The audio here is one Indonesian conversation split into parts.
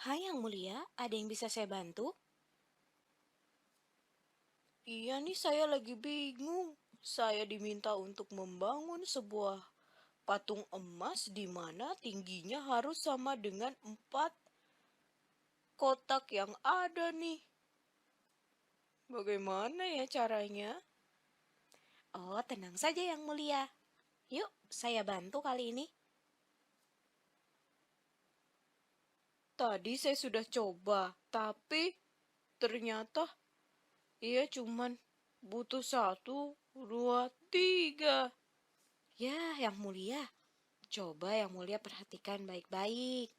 Hai Yang Mulia, ada yang bisa saya bantu? Iya nih, saya lagi bingung. Saya diminta untuk membangun sebuah patung emas di mana tingginya harus sama dengan 4 kotak yang ada nih. Bagaimana ya caranya? Oh, tenang saja Yang Mulia. Yuk, saya bantu kali ini. Tadi saya sudah coba, tapi ternyata ia cuman butuh 1, 2, 3. Ya, Yang Mulia, coba Yang Mulia perhatikan baik-baik.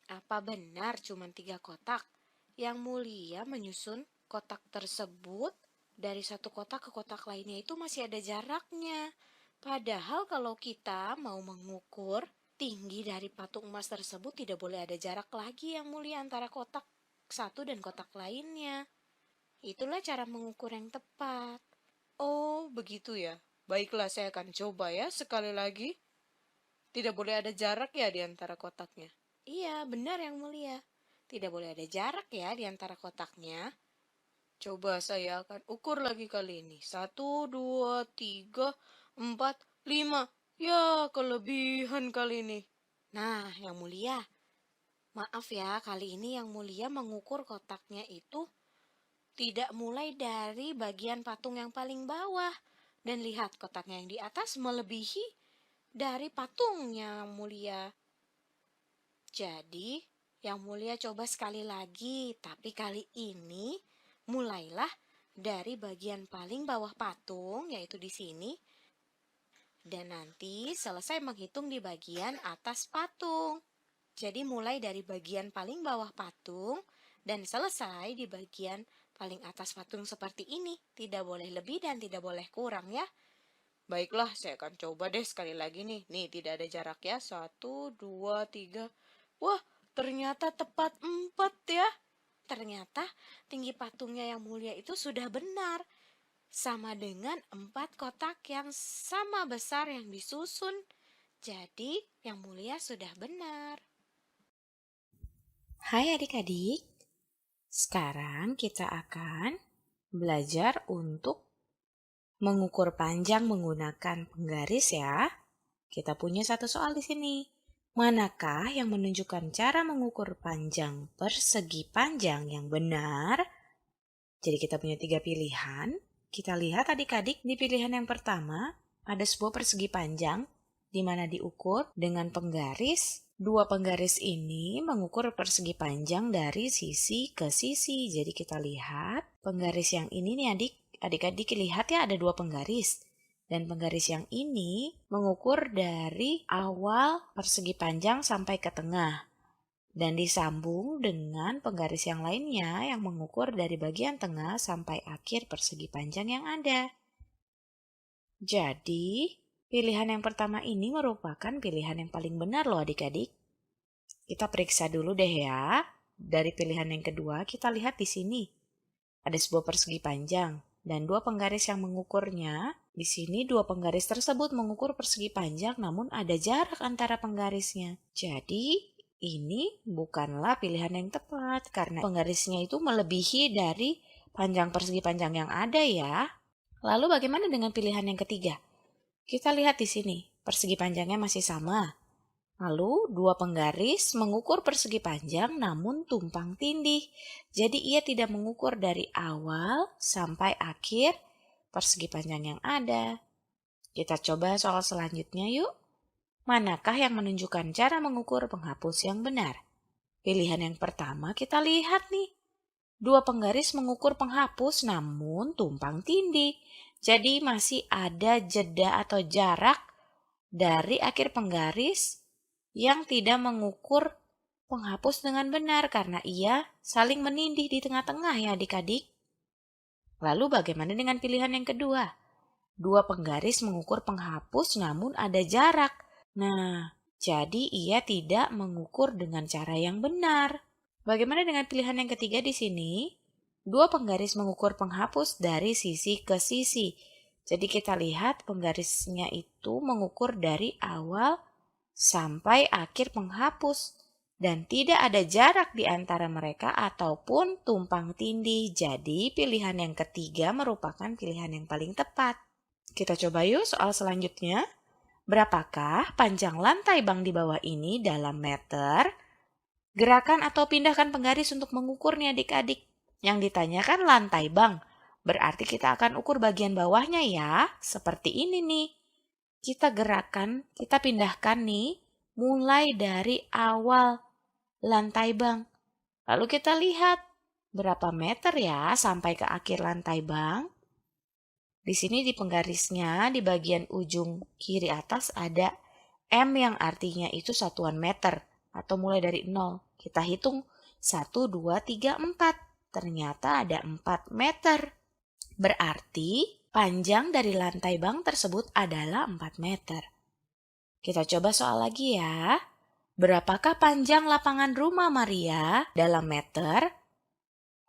Apa benar cuma 3 kotak? Yang Mulia menyusun kotak tersebut dari satu kotak ke kotak lainnya itu masih ada jaraknya. Padahal kalau kita mau mengukur tinggi dari patung emas tersebut tidak boleh ada jarak lagi Yang Mulia antara kotak satu dan kotak lainnya. Itulah cara mengukur yang tepat. Oh, begitu ya. Baiklah, saya akan coba ya sekali lagi. Tidak boleh ada jarak ya di antara kotaknya. Iya, benar Yang Mulia. Tidak boleh ada jarak ya di antara kotaknya. Coba saya akan ukur lagi kali ini. 1, 2, 3, 4, 5. Ya, kelebihan kali ini. Nah, Yang Mulia, maaf ya, kali ini Yang Mulia mengukur kotaknya itu tidak mulai dari bagian patung yang paling bawah. Dan lihat kotaknya yang di atas melebihi dari patungnya Yang Mulia. Jadi, Yang Mulia coba sekali lagi, tapi kali ini mulailah dari bagian paling bawah patung, yaitu di sini, dan nanti selesai menghitung di bagian atas patung. Jadi mulai dari bagian paling bawah patung dan selesai di bagian paling atas patung seperti ini. Tidak boleh lebih dan tidak boleh kurang ya. Baiklah, saya akan coba deh sekali lagi nih. Nih, tidak ada jarak ya. 1, 2, 3. Wah, ternyata tepat 4 ya. Ternyata tinggi patungnya Yang Mulia itu sudah benar. Sama dengan 4 kotak yang sama besar yang disusun. Jadi, Yang Mulia sudah benar. Hai adik-adik, sekarang kita akan belajar untuk mengukur panjang menggunakan penggaris ya. Kita punya satu soal di sini. Manakah yang menunjukkan cara mengukur panjang persegi panjang yang benar? Jadi kita punya 3 pilihan. Kita lihat adik-adik di pilihan yang pertama ada sebuah persegi panjang di mana diukur dengan penggaris. 2 penggaris ini mengukur persegi panjang dari sisi ke sisi. Jadi kita lihat penggaris yang ini nih adik-adik lihat ya ada 2 penggaris. Dan penggaris yang ini mengukur dari awal persegi panjang sampai ke tengah. Dan disambung dengan penggaris yang lainnya yang mengukur dari bagian tengah sampai akhir persegi panjang yang ada. Jadi, pilihan yang pertama ini merupakan pilihan yang paling benar loh adik-adik. Kita periksa dulu deh ya. Dari pilihan yang kedua, kita lihat di sini. Ada sebuah persegi panjang dan 2 penggaris yang mengukurnya. Di sini 2 penggaris tersebut mengukur persegi panjang namun ada jarak antara penggarisnya. Jadi, ini bukanlah pilihan yang tepat karena penggarisnya itu melebihi dari panjang persegi panjang yang ada ya. Lalu bagaimana dengan pilihan yang ketiga? Kita lihat di sini, persegi panjangnya masih sama. Lalu 2 penggaris mengukur persegi panjang namun tumpang tindih. Jadi ia tidak mengukur dari awal sampai akhir persegi panjang yang ada. Kita coba soal selanjutnya yuk. Manakah yang menunjukkan cara mengukur penghapus yang benar? Pilihan yang pertama kita lihat nih. 2 penggaris mengukur penghapus namun tumpang tindih. Jadi masih ada jeda atau jarak dari akhir penggaris yang tidak mengukur penghapus dengan benar karena ia saling menindih di tengah-tengah ya adik-adik. Lalu bagaimana dengan pilihan yang kedua? 2 penggaris mengukur penghapus namun ada jarak. Nah, jadi ia tidak mengukur dengan cara yang benar. Bagaimana dengan pilihan yang ketiga di sini? 2 penggaris mengukur penghapus dari sisi ke sisi. Jadi kita lihat penggarisnya itu mengukur dari awal sampai akhir penghapus. dan tidak ada jarak di antara mereka ataupun tumpang tindih. Jadi pilihan yang ketiga merupakan pilihan yang paling tepat. Kita coba yuk soal selanjutnya. Berapakah panjang lantai bank di bawah ini dalam meter? Gerakan atau pindahkan penggaris untuk mengukurnya adik-adik. Yang ditanyakan lantai bank. Berarti kita akan ukur bagian bawahnya ya. Seperti ini nih. Kita gerakan, kita pindahkan nih. Mulai dari awal lantai bank. Lalu kita lihat berapa meter ya sampai ke akhir lantai bank. Di sini di penggarisnya di bagian ujung kiri atas ada M yang artinya itu satuan meter atau mulai dari 0. Kita hitung 1, 2, 3, 4. Ternyata ada 4 meter. Berarti panjang dari lantai bank tersebut adalah 4 meter. Kita coba soal lagi ya. Berapakah panjang lapangan rumah Maria dalam meter?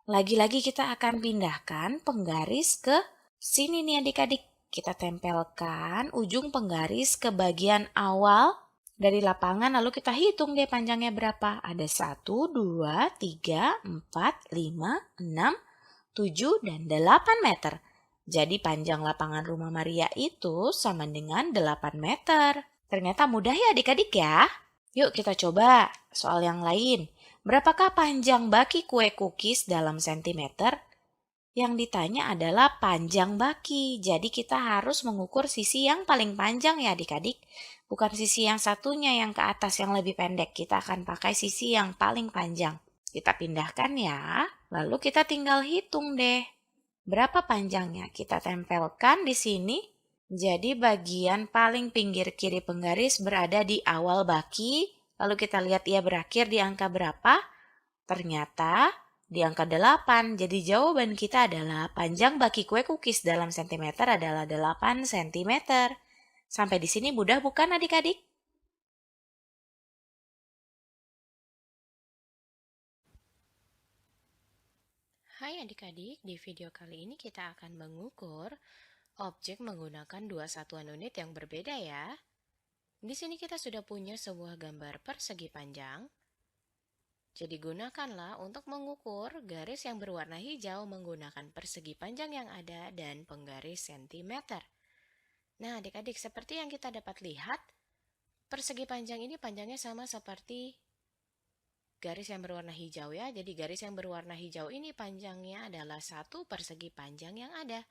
Lagi-lagi kita akan pindahkan penggaris ke sini nih adik-adik. Kita tempelkan ujung penggaris ke bagian awal dari lapangan lalu kita hitung deh panjangnya berapa. Ada 1, 2, 3, 4, 5, 6, 7, dan 8 meter. Jadi panjang lapangan rumah Maria itu sama dengan 8 meter. Ternyata mudah ya adik-adik ya. Yuk kita coba soal yang lain. Berapakah panjang baki kue cookies dalam sentimeter? Yang ditanya adalah panjang baki. Jadi kita harus mengukur sisi yang paling panjang ya adik-adik. Bukan sisi yang satunya yang ke atas yang lebih pendek. Kita akan pakai sisi yang paling panjang. Kita pindahkan ya. Lalu kita tinggal hitung deh. Berapa panjangnya? Kita tempelkan di sini. Jadi bagian paling pinggir kiri penggaris berada di awal baki. Lalu kita lihat ia berakhir di angka berapa? Ternyata di angka 8. Jadi jawaban kita adalah panjang baki kue cookies dalam sentimeter adalah 8 cm. Sampai di sini mudah bukan adik-adik? Hai adik-adik, di video kali ini kita akan mengukur objek menggunakan dua satuan unit yang berbeda ya. Di sini kita sudah punya sebuah gambar persegi panjang. Jadi gunakanlah untuk mengukur garis yang berwarna hijau menggunakan persegi panjang yang ada dan penggaris sentimeter. Nah adik-adik, seperti yang kita dapat lihat, persegi panjang ini panjangnya sama seperti garis yang berwarna hijau ya. Jadi garis yang berwarna hijau ini panjangnya adalah 1 persegi panjang yang ada.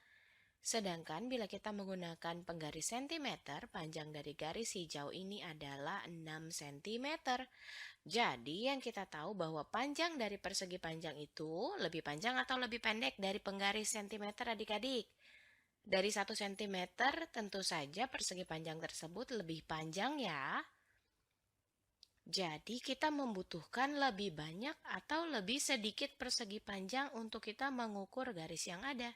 Sedangkan bila kita menggunakan penggaris sentimeter, panjang dari garis hijau ini adalah 6 cm. Jadi yang kita tahu bahwa panjang dari persegi panjang itu lebih panjang atau lebih pendek dari penggaris sentimeter adik-adik. Dari 1 cm tentu saja persegi panjang tersebut lebih panjang ya. Jadi kita membutuhkan lebih banyak atau lebih sedikit persegi panjang untuk kita mengukur garis yang ada.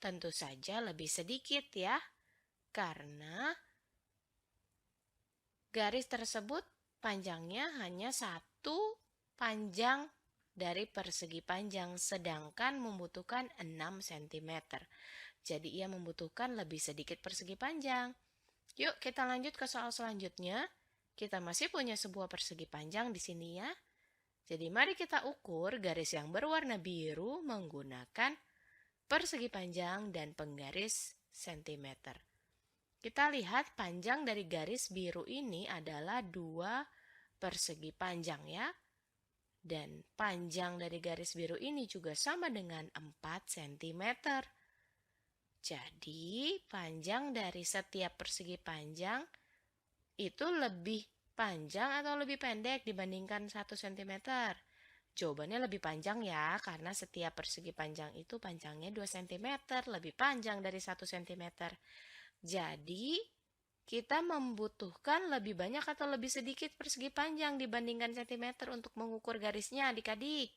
Tentu saja lebih sedikit ya, karena garis tersebut panjangnya hanya 1 panjang dari persegi panjang, sedangkan membutuhkan 6 cm. Jadi ia membutuhkan lebih sedikit persegi panjang. Yuk kita lanjut ke soal selanjutnya. Kita masih punya sebuah persegi panjang di sini ya. Jadi mari kita ukur garis yang berwarna biru menggunakan persegi panjang dan penggaris sentimeter. Kita lihat panjang dari garis biru ini adalah 2 persegi panjang ya. Dan panjang dari garis biru ini juga sama dengan 4 cm. Jadi panjang dari setiap persegi panjang itu lebih panjang atau lebih pendek dibandingkan 1 cm? Jawabannya lebih panjang ya, karena setiap persegi panjang itu panjangnya 2 cm, lebih panjang dari 1 cm. Jadi, kita membutuhkan lebih banyak atau lebih sedikit persegi panjang dibandingkan cm untuk mengukur garisnya adik-adik.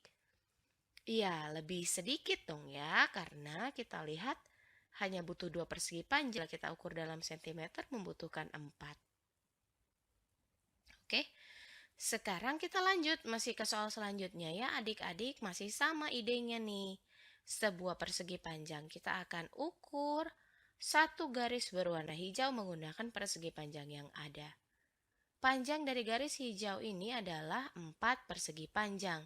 Iya, lebih sedikit dong ya, karena kita lihat hanya butuh 2 persegi panjang. Jika kita ukur dalam centimeter membutuhkan 4. Oke, sekarang kita lanjut masih ke soal selanjutnya ya adik-adik, masih sama idenya nih. Sebuah persegi panjang kita akan ukur 1 garis berwarna hijau menggunakan persegi panjang yang ada. Panjang dari garis hijau ini adalah 4 persegi panjang.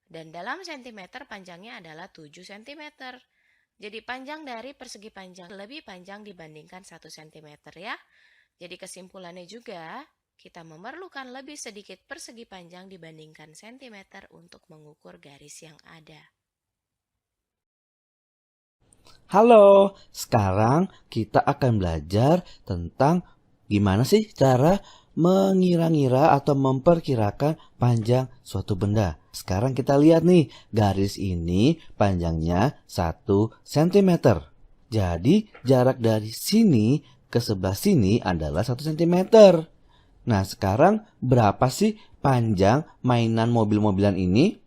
Dan dalam sentimeter panjangnya adalah 7 cm. Jadi panjang dari persegi panjang lebih panjang dibandingkan 1 cm ya. Jadi kesimpulannya juga, kita memerlukan lebih sedikit persegi panjang dibandingkan sentimeter untuk mengukur garis yang ada. Halo, sekarang kita akan belajar tentang gimana sih cara mengira-ngira atau memperkirakan panjang suatu benda. Sekarang kita lihat nih, garis ini panjangnya 1 cm. Jadi jarak dari sini ke sebelah sini adalah 1 cm. Nah, sekarang berapa sih panjang mainan mobil-mobilan ini?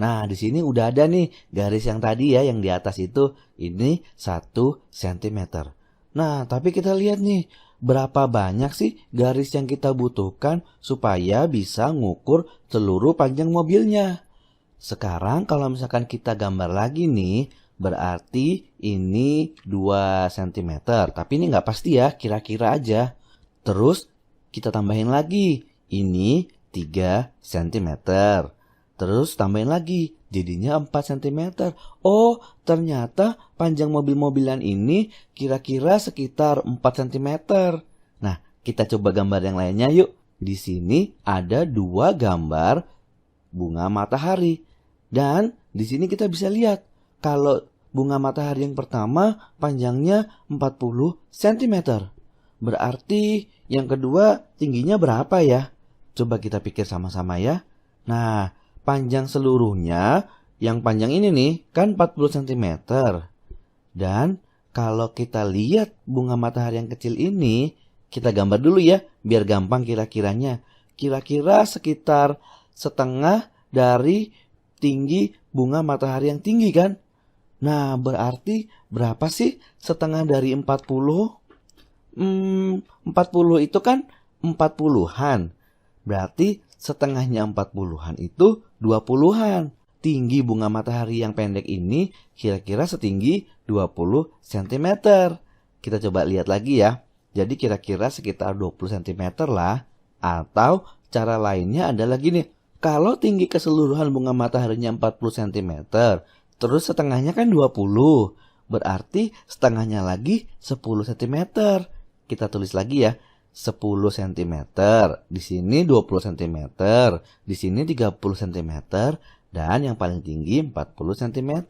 Nah, di sini udah ada nih garis yang tadi ya, yang di atas itu, ini 1 cm. Nah, tapi kita lihat nih, berapa banyak sih garis yang kita butuhkan supaya bisa ngukur seluruh panjang mobilnya. Sekarang kalau misalkan kita gambar lagi nih, berarti ini 2 cm. Tapi ini nggak pasti ya, kira-kira aja. Terus kita tambahin lagi, ini 3 cm. Terus tambahin lagi, jadinya 4 cm. Oh, ternyata panjang mobil-mobilan ini kira-kira sekitar 4 cm. Nah, kita coba gambar yang lainnya yuk. Di sini ada 2 gambar bunga matahari. Dan di sini kita bisa lihat, kalau bunga matahari yang pertama panjangnya 40 cm. Berarti yang kedua tingginya berapa ya? Coba kita pikir sama-sama ya. Nah, panjang seluruhnya, yang panjang ini nih, kan 40 cm. Dan kalau kita lihat bunga matahari yang kecil ini, kita gambar dulu ya, biar gampang kira-kiranya. Kira-kira sekitar setengah dari tinggi bunga matahari yang tinggi kan? Nah, berarti berapa sih setengah dari 40? 40 itu kan 40-an. Berarti setengahnya 40-an itu 20-an. Tinggi bunga matahari yang pendek ini kira-kira setinggi 20 cm. Kita coba lihat lagi ya. Jadi kira-kira sekitar 20 cm lah. Atau cara lainnya adalah gini. Kalau tinggi keseluruhan bunga mataharinya 40 cm, terus setengahnya kan 20. Berarti setengahnya lagi 10 cm. Kita tulis lagi ya. 10 cm, di sini 20 cm, di sini 30 cm, dan yang paling tinggi 40 cm.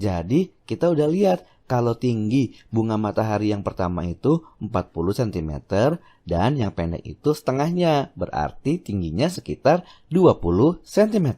Jadi kita udah lihat kalau tinggi bunga matahari yang pertama itu 40 cm dan yang pendek itu setengahnya, berarti tingginya sekitar 20 cm.